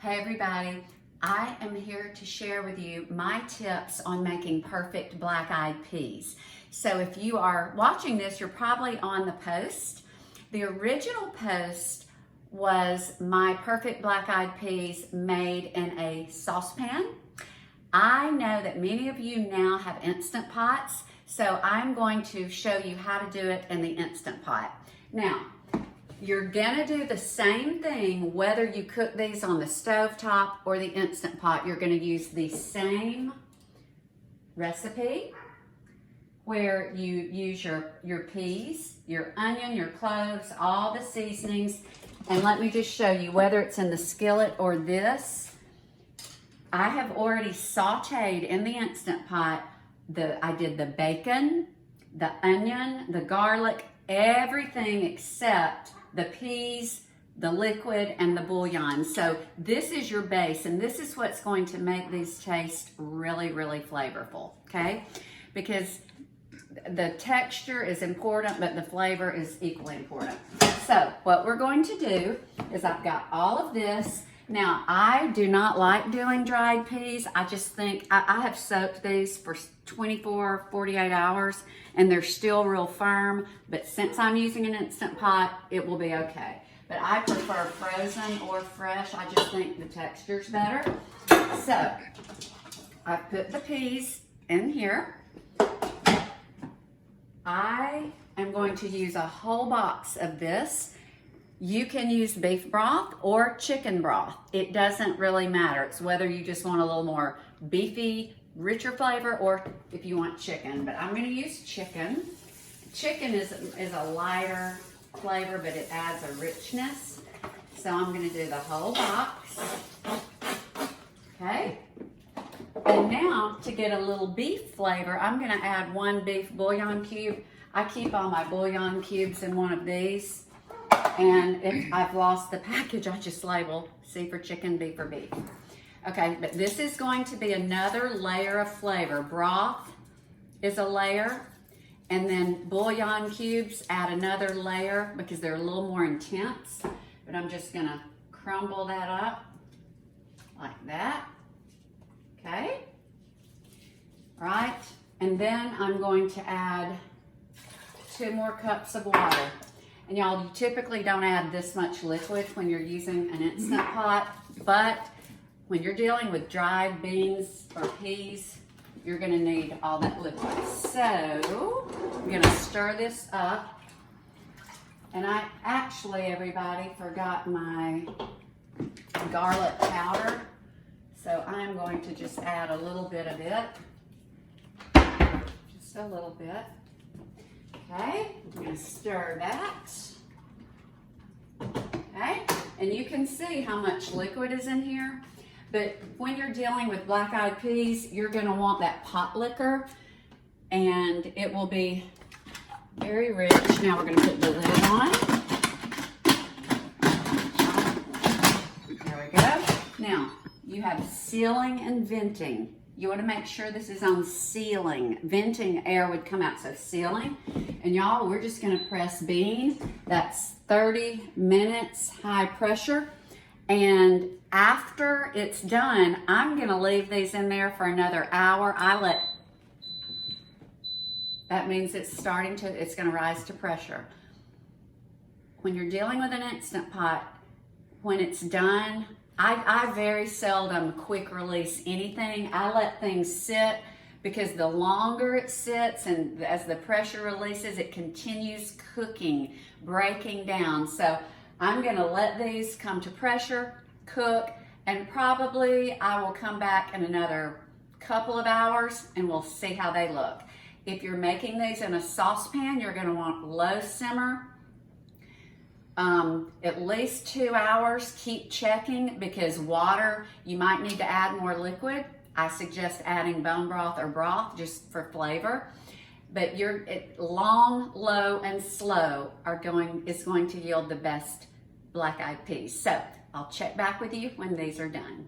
Hey everybody, I am here to share with you my tips on making perfect black-eyed peas. So if you are watching this, you're probably on the post. The original post was my perfect black-eyed peas made in a saucepan. I know that many of you now have Instant Pots, so I'm going to show you how to do it in the Instant Pot. Now, you're gonna do the same thing whether you cook these on the stove top or the Instant Pot. You're gonna use the same recipe where you use your peas, your onion, your cloves, all the seasonings. And let me just show you whether it's in the skillet or this. I have already sauteed in the Instant Pot. I did the bacon, the onion, the garlic, everything except the peas, the liquid, and the bouillon. So this is your base, and this is what's going to make these taste really, really flavorful, okay? Because the texture is important, but the flavor is equally important. So what we're going to do is I've got all of this. Now, I do not like doing dried peas. I just think, I have soaked these for 24, 48 hours, and they're still real firm, but since I'm using an Instant Pot, it will be okay. But I prefer frozen or fresh. I just think the texture's better. So, I put the peas in here. I am going to use a whole box of this. You can use beef broth or chicken broth. It doesn't really matter. It's whether you just want a little more beefy, richer flavor, or if you want chicken. But I'm gonna use chicken. Chicken is a lighter flavor, but it adds a richness. So I'm gonna do the whole box. Okay. And now, to get a little beef flavor, I'm gonna add 1 beef bouillon cube. I keep all my bouillon cubes in one of these. And if I've lost the package, I just label C for chicken, B for beef. Okay, but this is going to be another layer of flavor. Broth is a layer, and then bouillon cubes add another layer because they're a little more intense. But I'm just gonna crumble that up like that. Okay, all right, and then I'm going to add 2 more cups of water. And y'all, you typically don't add this much liquid when you're using an Instant Pot, but when you're dealing with dried beans or peas, you're gonna need all that liquid. So, I'm gonna stir this up. And I actually, everybody, forgot my garlic powder. So I'm going to just add a little bit of it. Just a little bit. Okay, I'm going to stir that. Okay, and you can see how much liquid is in here. But when you're dealing with black-eyed peas, you're going to want that pot liquor, and it will be very rich. Now we're going to put the lid on. There we go. Now, you have sealing and venting. You want to make sure this is on sealing. Venting, air would come out, so sealing. And y'all, we're just gonna press bean. That's 30 minutes, high pressure. And after it's done, I'm gonna leave these in there for another hour. That means it's gonna rise to pressure. When you're dealing with an Instant Pot, when it's done, I very seldom quick release anything. I let things sit because the longer it sits and as the pressure releases, it continues cooking, breaking down. So I'm gonna let these come to pressure, cook, and probably I will come back in another couple of hours and we'll see how they look. If you're making these in a saucepan, you're gonna want low simmer. At least 2 hours. Keep checking because water, you might need to add more liquid. I suggest adding bone broth or broth just for flavor. But long, low, and slow is going to yield the best black-eyed peas. So I'll check back with you when these are done.